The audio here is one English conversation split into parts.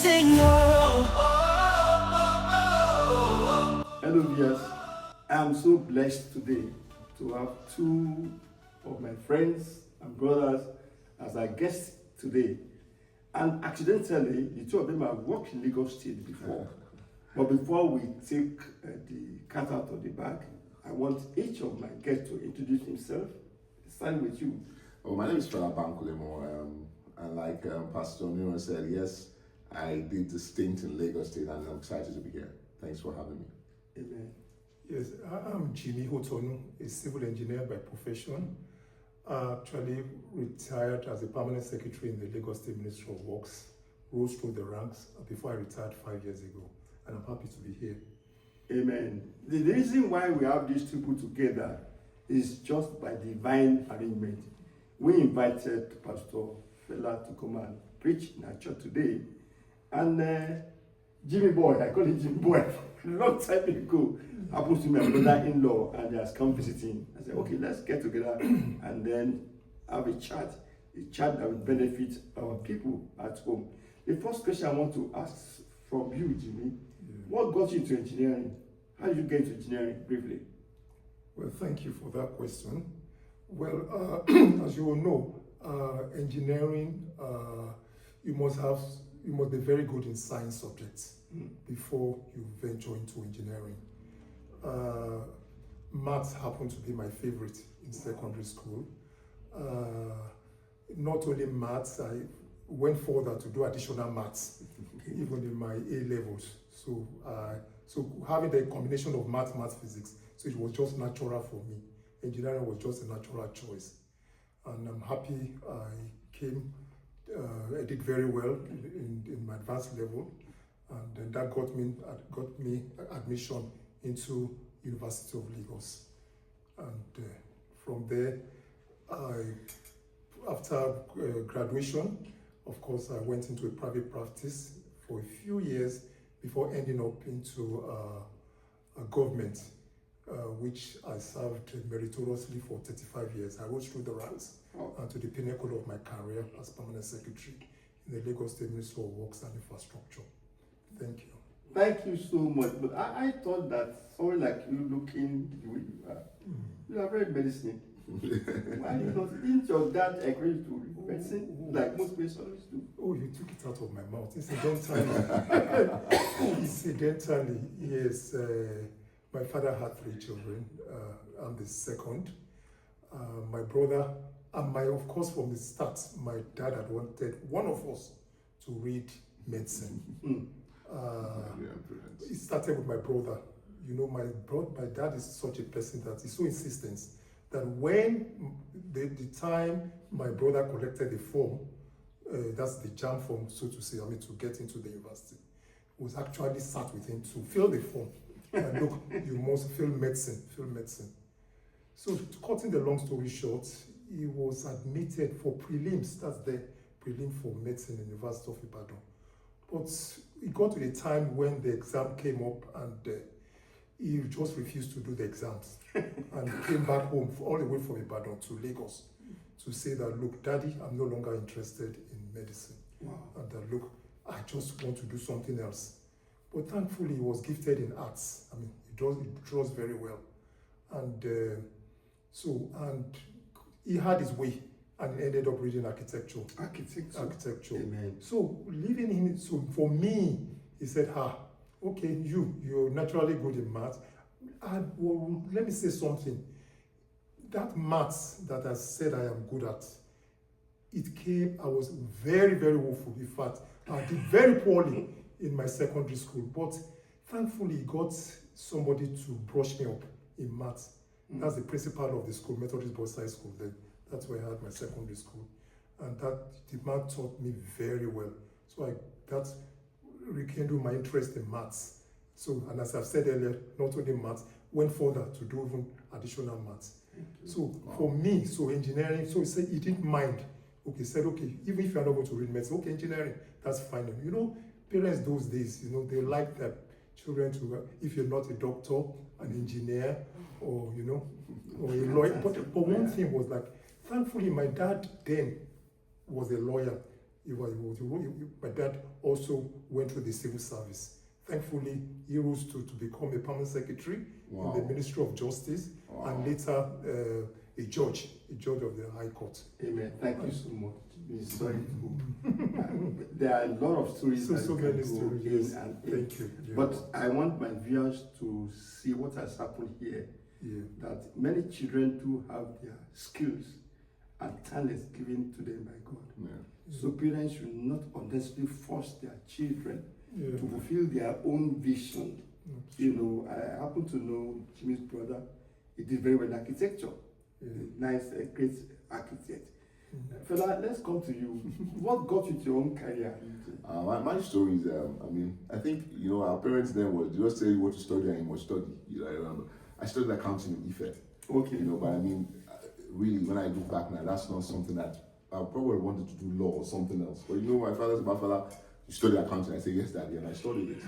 sing. Hello, viewers. I am so blessed today to have two of my friends and brothers as our guests today. And accidentally, the two of them have worked in Lagos State before. But before we take the cat out of the bag, I want each of my guests to introduce himself. Starting with you. Oh, my name is Fela Bank-Olemoh, and like Pastor Nero said, yes, I did the stint in Lagos State, and I'm excited to be here. Thanks for having me. Amen. Yes, I'm Jimi Hotonu, a civil engineer by profession. I actually retired as a permanent secretary in the Lagos State Ministry of Works, rose through the ranks before I retired 5 years ago, and I'm happy to be here. Amen. The reason why we have these two people together is just by divine arrangement. We invited Pastor Fela to come and preach in our church today. And Jimi boy, I call him Jimi boy, a long time ago, happens to be my brother-in-law, and he has come visiting. I said, okay, let's get together and then have a chat that will benefit our people at home. The first question I want to ask from you, Jimi, what got you into engineering? How did you get into engineering, briefly? Well, thank you for that question. Well, as you all know, engineering, you must be very good in science subjects before you venture into engineering. Maths happened to be my favorite in secondary school. Not only maths, I went further to do additional maths, even in my A levels. So having the combination of math, physics, so it was just natural for me. Engineering was just a natural choice. And I'm happy I did very well in my advanced level. And then that got me admission into University of Lagos. And from there, after graduation, of course, I went into a private practice for a few years before ending up into a government, which I served meritoriously for 35 years. I rose through the ranks and to the pinnacle of my career as permanent secretary in the Lagos State Ministry of Works and Infrastructure. Thank you. Thank you so much. But I thought that someone like you, looking the way you are very medicine. Why didn't your dad agree to medicine like most patients do? Oh, you took it out of my mouth. Incidentally, yes. My father had 3 children. I'm the second. My brother, and of course, from the start, my dad had wanted one of us to read medicine. It started with my brother. You know, my dad is such a person that he's so insistent that when the time my brother collected the form, that's the JAM form, so to say, to get into the university, was actually sat with him to fill the form. And look, you must fill medicine. So, cutting the long story short, he was admitted for prelims. That's the prelim for medicine in the University of Ibadan. But it got to the time when the exam came up, and he just refused to do the exams and came back home all the way from Ibadan to Lagos to say that, look, Daddy, I'm no longer interested in medicine. Wow. And that, look, I just want to do something else. But thankfully, he was gifted in arts. He draws very well. And he had his way, and he ended up reading architecture. Architecture. Amen. So leaving him, so for me, he said, okay, you're naturally good in maths. Well, let me say something. That maths that I said I am good at, I was very, very woeful. In fact, I did very poorly in my secondary school, but thankfully got somebody to brush me up in maths. That's the principal of the school, Methodist Boys High School then. That's where I had my secondary school. And the man taught me very well. So that rekindled my interest in maths. So, and as I've said earlier, not only maths, went further to do even additional maths. So for me, engineering, so he didn't mind. Okay, he said, okay, even if you're not going to read medicine, okay, engineering, that's fine. You know, parents those days, they like their children to, if you're not a doctor, an engineer, or, or a lawyer. But one thing was like, thankfully, my dad then was a lawyer. My dad also went through the civil service. Thankfully, he rose to become a permanent secretary in the Ministry of Justice, and later a judge of the High Court. Amen. Thank you so much. It's sorry there are a lot of stories. So many stories. Thank you. Yeah. But I want my viewers to see what has happened here. Yeah. That many children do have their skills and talents given to them by God. Yeah. So parents should not unnecessarily force their children Yeah. to fulfill their own vision. You know, I happen to know Jimi's brother. He did very well in architecture. Nice, great architect. Fela, let's come to you. What got you to your own career? My story is, I think, our parents then would just tell you what to study and you must study. I remember. I studied accounting in Ife. Okay. But really, when I look back now, that's not something that I probably wanted to do law or something else. But my father said, Fela, you study accounting? I said, yes, Daddy, and I studied it.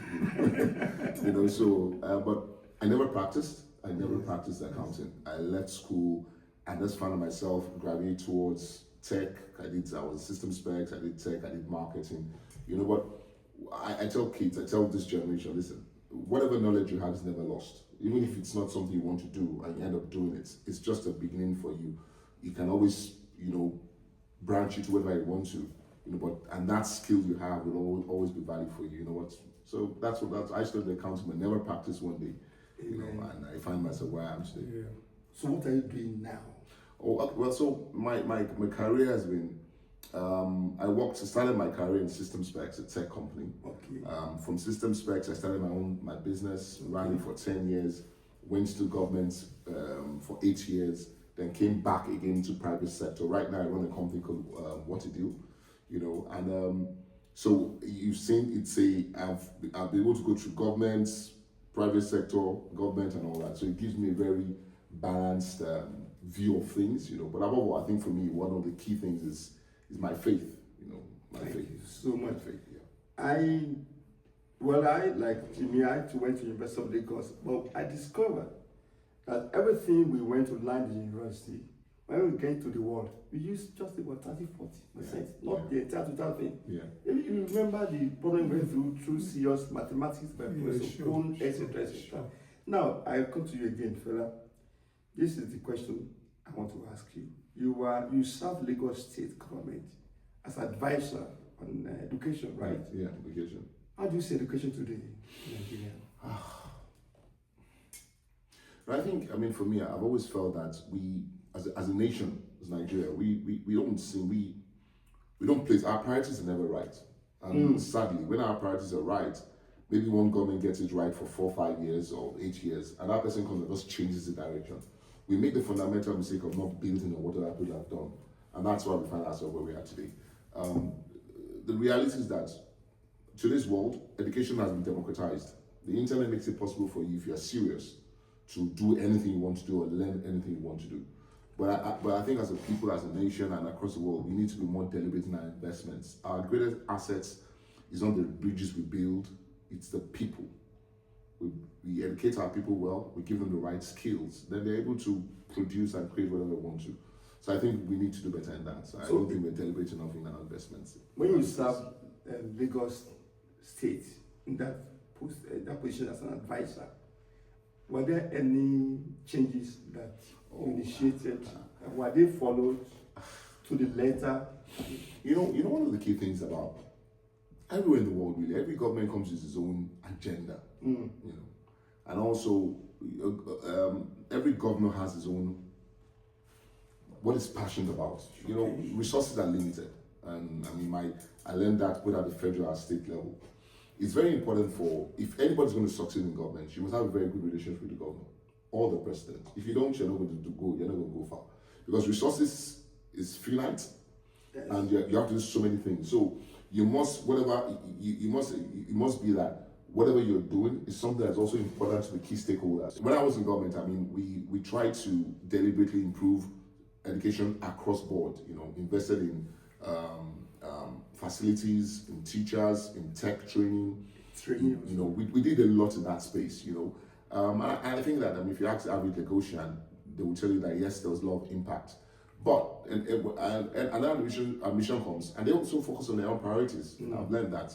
But I never practiced. I never practiced accounting. I left school and just found myself gravitating towards tech. I was system specs, I did tech, I did marketing. But I tell kids, I tell this generation, listen, whatever knowledge you have is never lost. Even if it's not something you want to do and you end up doing it, it's just a beginning for you. You can always, branch it to whatever you want to, and that skill you have will always be valid for you, So that's I studied accounting, but never practiced one day, and I find myself where I am today. Yeah. So what are you doing now? So my career has been, I started my career in system specs, a tech company. Okay. From system specs, I started my business, ran it for 10 years, went to government for 8 years, then came back again to private sector. Right now I run a company called What to Do, so you've seen I've been able to go through government, private sector, government and all that. So it gives me a very balanced view of things, but above all, I think for me, one of the key things is my faith, Thank you so much. faith, yeah. I like Jimi, I too went to University of Lagos, but I discovered that everything we went to learn in university, when we get to the world, we use just about 30-40%, not the entire total thing. Yeah. You remember the problem we went through serious mathematics by Professor Hotonu, etc. Sure. Now, I come to you again, Fela. This is the question I want to ask you. You serve Lagos State government as advisor on education, right? Yeah, education. How do you see education today in Nigeria? I think, for me, I've always felt that we, as a nation, as Nigeria, we don't place, our priorities are never right. And sadly, when our priorities are right, maybe one government gets it right for 4, 5 years or 8 years, and that person comes and just changes the direction. We make the fundamental mistake of not building on what other people have done. And that's why we find ourselves where we are today. The reality is that today's world, education has been democratized. The internet makes it possible for you, if you're serious, to do anything you want to do or learn anything you want to do. But I think as a people, as a nation, and across the world, we need to be more deliberate in our investments. Our greatest assets is not the bridges we build, it's the people. We educate our people well, we give them the right skills, then they're able to produce and create whatever they want to. So I think we need to do better in that. So I don't think we're deliberate enough in our investments. When you serve Lagos State in that position as an advisor, were there any changes that you initiated? Were they followed to the letter? One of the key things about everywhere in the world, really, every government comes with its own agenda. And also every governor has his own what is passionate about. Resources are limited, and I learned that both at the federal and state level. It's very important if anybody's going to succeed in government, you must have a very good relationship with the governor or the president. If you don't, you're not going to go far, because resources is finite, and you have to do so many things. So you must be that whatever you're doing is something that's also important to the key stakeholders. When I was in government, we tried to deliberately improve education across board. Invested in facilities, in teachers, in tech training. We did a lot in that space. I think that if you ask the average Lagosian, they will tell you that yes, there was a lot of impact. But and another mission comes, and they also focus on their own priorities. I've learned that.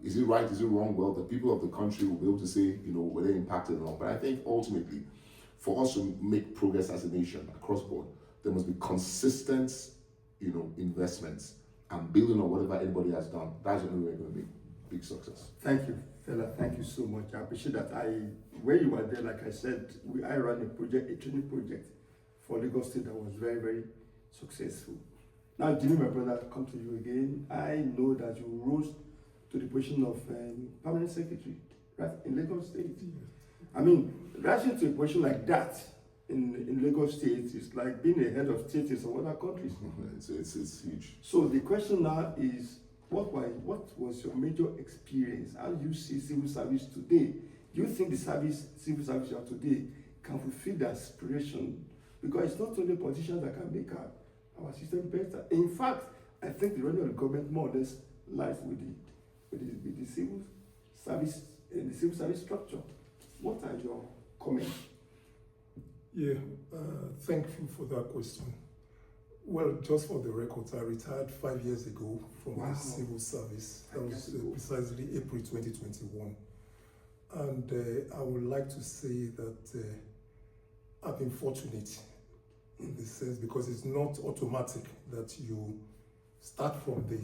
Is it right? Is it wrong? Well, the people of the country will be able to say, were they impacted or not. But I think ultimately, for us to make progress as a nation across board, there must be consistent, investments and building on whatever anybody has done. That's the only way we're going to make big success. Thank you, Fela. Thank you so much. I appreciate that. When you were there, like I said, I ran a training project for Lagos State that was very, very successful. Now, Jimi, my brother, come to you again. I know that you rose to the position of permanent secretary, right, in Lagos State. I mean, rising to a position like that in Lagos State is like being a head of state in some other countries. It's huge. So the question now is, what was your major experience? How do you see civil service today? Do you think the civil service you have today can fulfill the aspiration? Because it's not only politicians that can make our system better. In fact, I think the role of the government more or less lies with the civil service and the civil service structure. What are your comments? Yeah, thank you for that question. Well, just for the record, I retired 5 years ago from the civil service. That was precisely April 2021. And I would like to say that I've been fortunate in the sense because it's not automatic that you start from the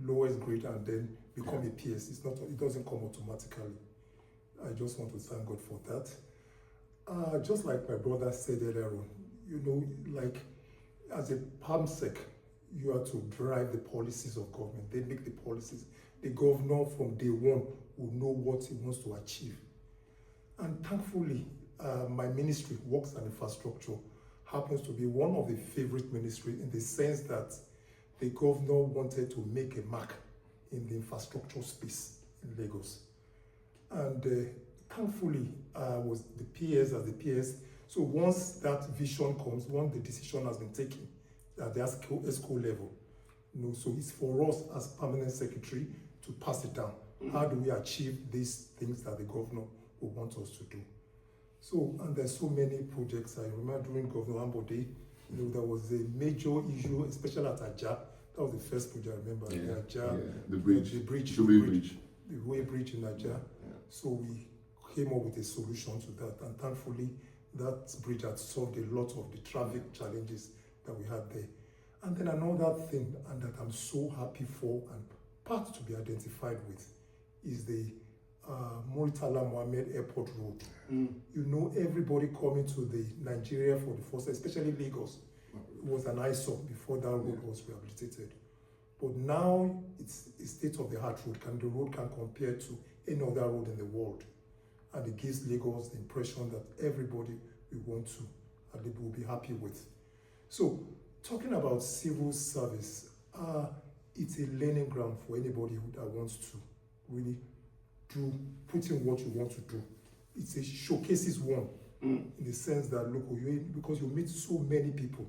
lowest grade and then become a PS. It doesn't come automatically. I just want to thank God for that. Just like my brother said earlier on, like as a PAMSEC, you are to drive the policies of government. They make the policies. The governor from day one will know what he wants to achieve. And thankfully, my ministry, Works and Infrastructure, happens to be one of the favorite ministries in the sense that the governor wanted to make a mark in the infrastructure space in Lagos. And thankfully, was the PS as the PS. So once that vision comes, once the decision has been taken at the ESCO level, so it's for us as permanent secretary to pass it down. How do we achieve these things that the governor will want us to do? So, and there's so many projects. I remember during Governor Ambode, there was a major issue, especially at Ajah. That was the first project I remember. The bridge. The way bridge in Ajah. So we came up with a solution to that, and thankfully that bridge had solved a lot of the traffic challenges that we had there. And then another thing, and that I'm so happy for and part to be identified with, is the Muritala Mohammed Airport Road. Everybody coming to the Nigeria for the first, especially Lagos, it was an eyesore before that road was rehabilitated. But now it's a state-of-the-art road. The road can compare to any other road in the world. And it gives Lagos the impression that everybody we want to, and they will be happy with. So, talking about civil service, it's a learning ground for anybody that wants to really put in what you want to do. It showcases one in the sense that, look, because you meet so many people.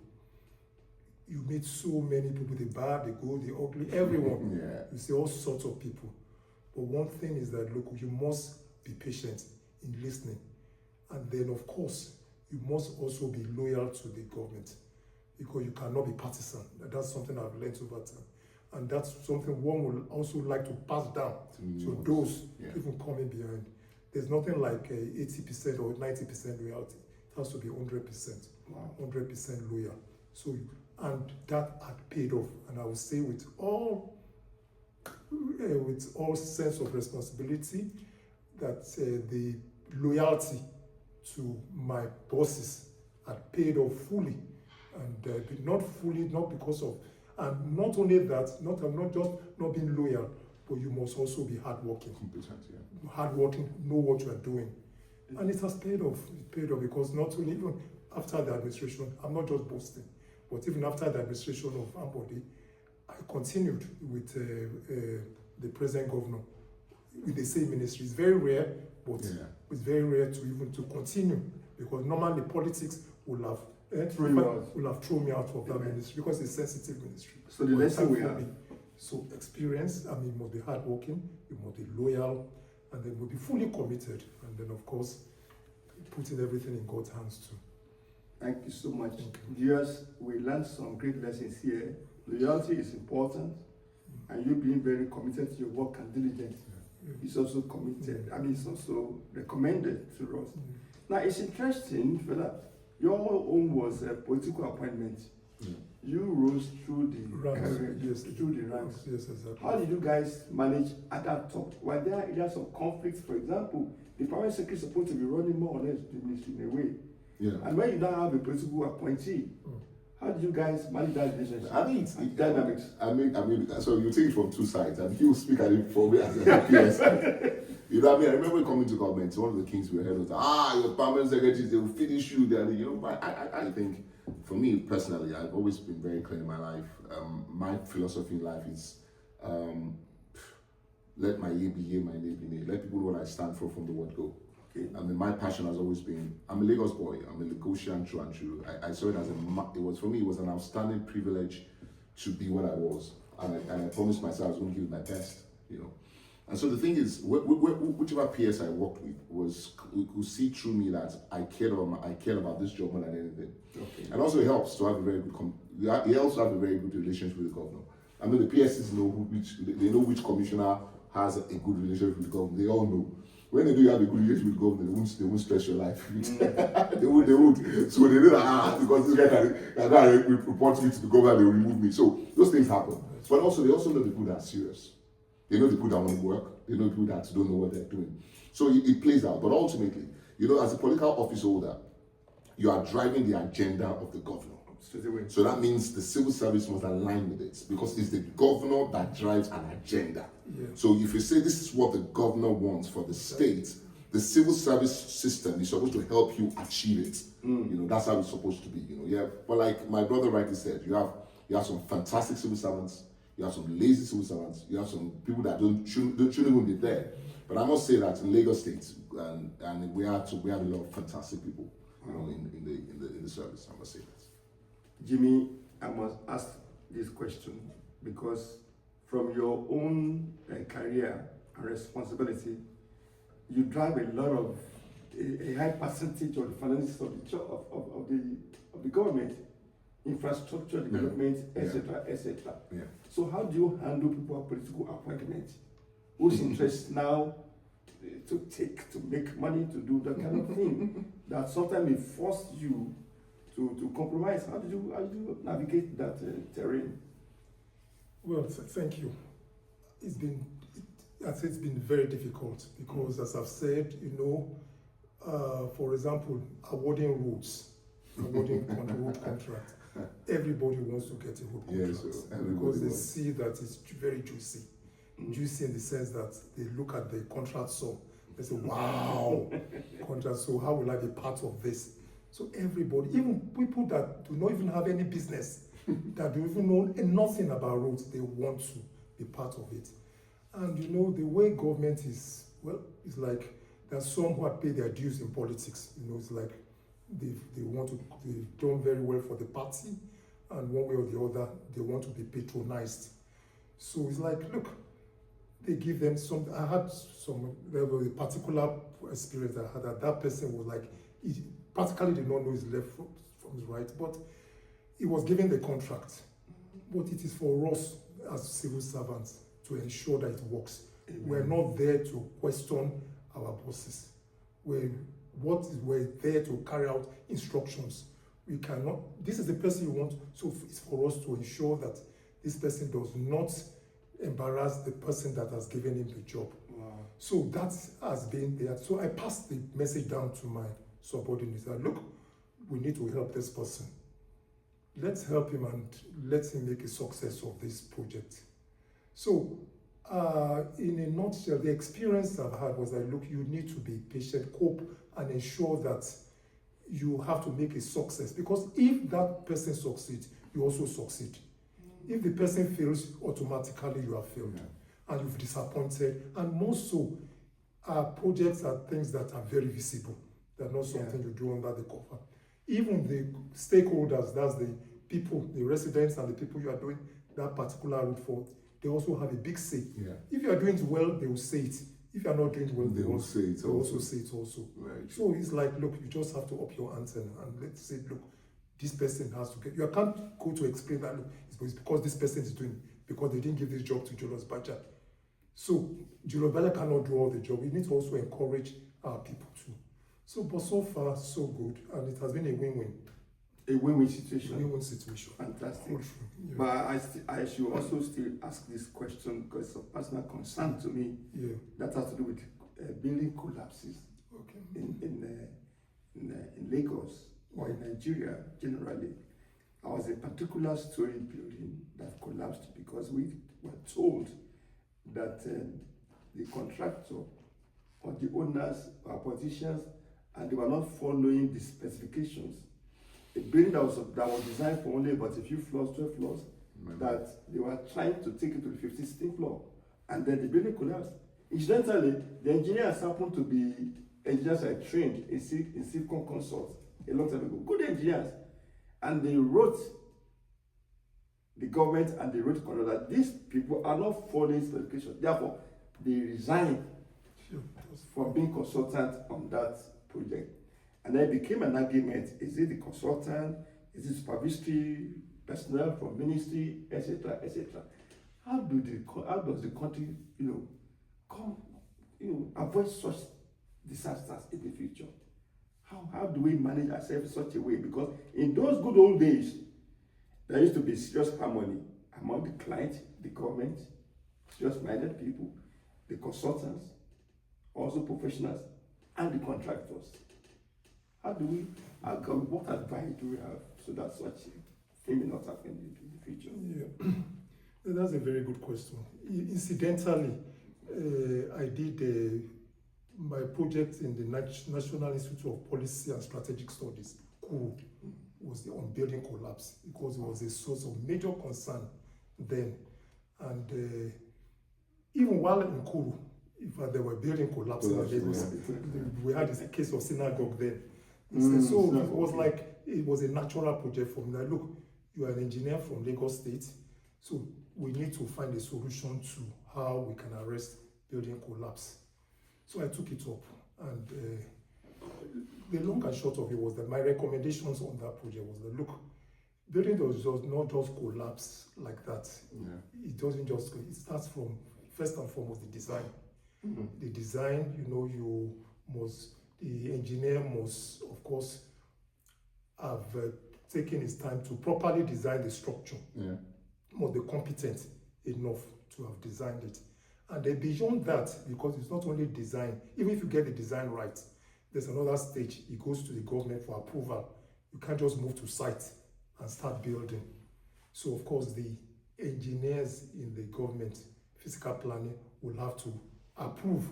You meet so many people, the bad, the good, the ugly, everyone. You see all sorts of people. But one thing is that, look, you must be patient in listening. And then, of course, you must also be loyal to the government because you cannot be partisan. That's something I've learned over time. And that's something one would also like to pass down to those people coming behind. There's nothing like 80% or 90% loyalty. It has to be 100%, 100% loyal. So, and that had paid off. And I would say with all sense of responsibility, that the loyalty to my bosses had paid off fully. And not fully, not because of, and not only that, not just not being loyal, but you must also be hardworking. Hardworking, know what you are doing. And it has paid off. It paid off because not only even after the administration, I'm not just boasting, but even after the administration of Ambode, I continued with the present governor with the same ministry. It's very rare, but it's very rare to even to continue because normally politics will have thrown me out of that ministry because it's a sensitive ministry. So the lesson we have. So experience, you must be hardworking, you must be loyal, and then we'll be fully committed. And then, of course, putting everything in God's hands too. Thank you so much. Viewers, we learned some great lessons here. Loyalty is important, and you being very committed to your work and diligent is also committed. I mean, it's also recommended to us. Now, it's interesting, Fela, your own was a political appointment. You rose through the ranks. Through the ranks. Yes, exactly. How did you guys manage at that top? Were there areas of conflict? For example, the private secretary is supposed to be running more or less the ministry in a way. Yeah. And when you don't have a political appointee, how did you guys manage that relationship? I think it's dynamics. I mean, so you take it from two sides, and you speak at it for me as a PS. You know what I mean? I remember coming to government, one of the things we heard was, your permanent secretaries, they will finish you. But I think, for me personally, I've always been very clear in my life. My philosophy in life is, let my yea be yea, my nay be nay. Let people know what I stand for from the word go. Okay. I mean, my passion has always been, I'm a Lagos boy, I'm a Lagosian true and true. I saw it as for me, it was an outstanding privilege to be what I was. And I promised myself I was going to give it my best, And so the thing is, whichever PS I worked with could see through me that I cared about this job more than anything. Okay. And also it helps to have a very good, it helps to have a very good relationship with the governor. I mean, the PSs know they know which commissioner has a good relationship with the governor. They all know. When they do have a good relationship with the government, they won't stress your life. they won't. So they know that, because this guy can report me to the government, they will remove me. So those things happen. But also, they also know the people that are serious. They know the people that want to work. They know the people that don't know what they're doing. So it plays out. But ultimately, as a political office holder, you are driving the agenda of the governor. So that means the civil service must align with it, because it's the governor that drives an agenda. Yeah. So if you say this is what the governor wants for the state, the civil service system is supposed to help you achieve it. That's how it's supposed to be. But like my brother rightly said, you have some fantastic civil servants, you have some lazy civil servants, you have some people that shouldn't even be there. But I must say that in Lagos State, and we have a lot of fantastic people, in the service. I must say that. Jimi, I must ask this question because from your own career and responsibility, you drive a lot of a high percentage of the finances of the government, infrastructure development, etc., etc. Yeah. So how do you handle people's political appointment whose interest now to make money, to do that kind of thing that sometimes may force you to compromise? How do you navigate that terrain? Well, thank you. I'd say it's been very difficult because, as I've said, for example, awarding road contract. Everybody wants to get a road contract because they see that it's very juicy. Juicy in the sense that they look at the contract sum. They say, wow, contract, so how will I be part of this? So everybody, even people that do not even have any business, that do even know nothing about roads, they want to be part of it. And the way government is, it's like there's some who have paid their dues in politics. It's like they've done very well for the party, and one way or the other, they want to be patronized. So it's like, look, they give them some. I had there was a particular experience I had that person was like, he practically did not know his left from his right, but he was given the contract. But it is for us as civil servants to ensure that it works. Amen. We're not there to question our bosses. We're there to carry out instructions. We cannot, this is the person you want, so it's for us to ensure that this person does not embarrass the person that has given him the job. Wow. So that has been there. So I passed the message down to my subordinates that, look, we need to help this person. Let's help him and let him make a success of this project. So in a nutshell, the experience I've had was that, look, you need to be patient, cope, and ensure that you have to make a success. Because if that person succeeds, you also succeed. If the person fails, automatically you have failed. And you've disappointed. And more so, projects are things that are very visible. They're not something you do under the cover. Even the stakeholders, that's the people, the residents and the people you are doing that particular route for, they also have a big say. Yeah. If you are doing it well, they will say it. If you're not doing well, They will say it they also say it also. Right. So it's like, look, you just have to up your antenna and let's say, look, this person has to get. You can't go to explain that, look, it's because this person is doing, because they didn't give this job to Julius Baja. So Julius Baja cannot do all the job. We need to also encourage our people too. So, but so far, so good, and it has been a win-win. A win-win situation. Win-win situation. Fantastic. Yeah. But I should also still ask this question because it's of personal concern to me. Yeah. That has to do with building collapses Okay. in Lagos or in Nigeria generally. There was a particular story building that collapsed because we were told that the contractor or the owners were politicians and they were not following the specifications. A building that was designed for only about a few floors, 12 floors, that they were trying to take it to the 15th, 16th floor, and then the building collapsed. Incidentally, the engineers happened to be engineers I trained in Civcon Consult a long time ago, good engineers, and they wrote the government and they wrote the contractor that these people are not following specifications. Therefore, they resigned from being consultant on that project. And then it became an argument, is it the consultant, is it supervisory personnel from ministry, etc., etc. How does the country, avoid such disasters in the future? How do we manage ourselves in such a way? Because in those good old days, there used to be serious harmony among the client, the government, serious-minded people, the consultants, also professionals, and the contractors. What advice do we have so that such a thing will not happen in the future? Yeah, that's a very good question. Incidentally, I did my project in the National Institute of Policy and Strategic Studies, KURU, was on building collapse because it was a source of major concern then. And even while in KURU, if there were building collapses in Lagos, we had this case of synagogue then. So it was like, it was a natural project for me. Now, look, you are an engineer from Lagos State, so we need to find a solution to how we can arrest building collapse. So I took it up, and the long and short of it was that my recommendations on that project was that, look, building does not just collapse like that. Yeah. It doesn't just, it starts from, first and foremost, the design. Mm-hmm. The design, the engineer must, of course, have taken his time to properly design the structure. Yeah. Must be competent enough to have designed it. And then beyond that, because it's not only design, even if you get the design right, there's another stage. It goes to the government for approval. You can't just move to site and start building. So, of course, the engineers in the government, physical planning, will have to approve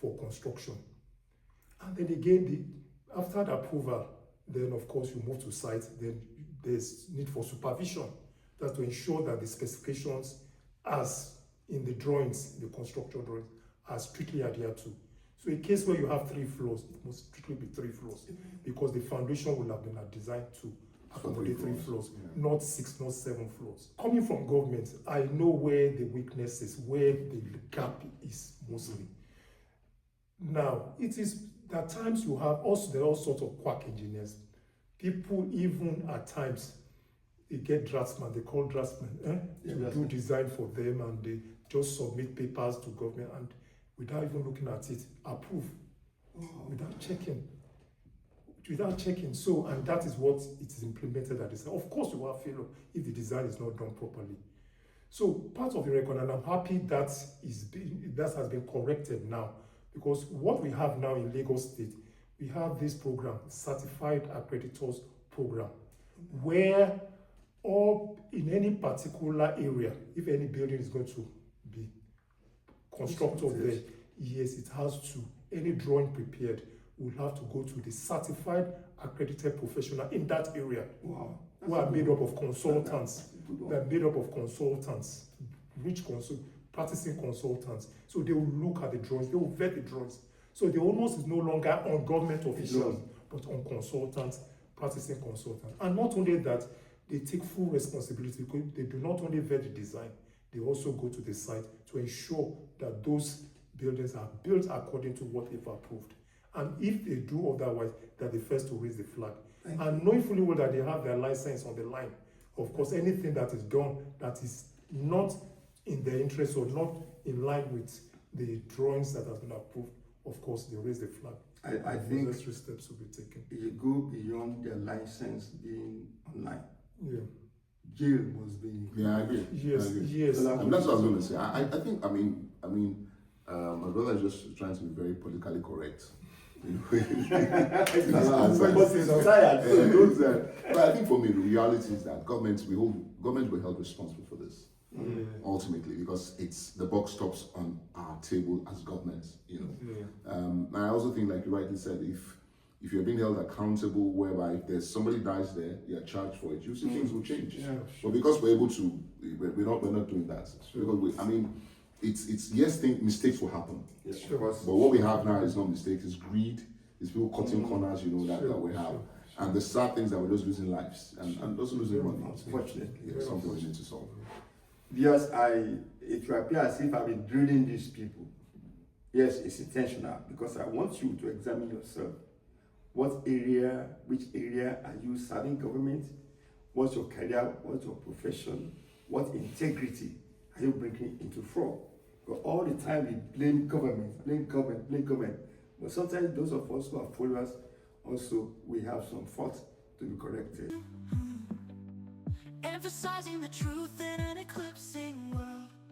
for construction. And then again, after the approval, then of course you move to site, then there's need for supervision. That's to ensure that the specifications as in the drawings, the construction drawings, are strictly adhered to. So in case where you have 3 floors, it must strictly be 3 floors because the foundation will have been designed to accommodate 3 floors, not 6, not 7 floors. Coming from government, I know where the weakness is, where the gap is mostly. Now, it is at times you have also, there are all sorts of quack engineers. People even at times, they get draftsmen, they call draftsmen, to do design for them, and they just submit papers to government and without even looking at it, approve, without checking. So, and that is what it is implemented at this. Of course, you will have failure if the design is not done properly. So, part of the record, and I'm happy that has been corrected now, because what we have now in Lagos State, we have this program, Certified Accreditors Program, where in any particular area, if any building is going to be constructed there, yes, it has to, any drawing prepared will have to go to the certified accredited professional in that area. Wow. Who are made up of consultants. They are made up of consultants, practicing consultants. So they will look at the drawings, they will vet the drawings. So the onus is no longer on government officials, but on consultants, practicing consultants. And not only that, they take full responsibility because they do not only vet the design, they also go to the site to ensure that those buildings are built according to what they've approved. And if they do otherwise, they're the first to raise the flag. And knowing fully well that they have their license on the line, of course, anything that is done that is not in their interest or not in line with the drawings that has been approved, of course, they raise the flag. I think necessary steps will be taken. you go beyond their license being online. Yeah. Jail must be. Yeah, I agree. Yes, I agree. yes. And that's what I was going to say. I think, my brother is just trying to be very politically correct. You know, but I think for me, the reality is that government will held responsible for this. Ultimately, because it's the buck stops on our table as government, you know. And I also think, like you rightly said, if you're being held accountable, whereby if there's somebody dies there, you're charged for it, you see things will change. Yeah, But because we're able to, we're not doing that. Because it's yes, mistakes will happen. Yes, Sure. of course. But what we have now is not mistakes, it's greed, it's people cutting corners, you know, that we have. And the sad things that we're just losing lives and also losing money. Unfortunately. Yeah, something we need to solve. Because it will appear as if I've been drilling these people. Yes, it's intentional because I want you to examine yourself. Which area are you serving government? What's your career? What's your profession? What integrity are you bringing into fraud? But all the time we blame government. But sometimes those of us who are followers also, we have some fault to be corrected. Emphasizing the truth in an eclipsing world.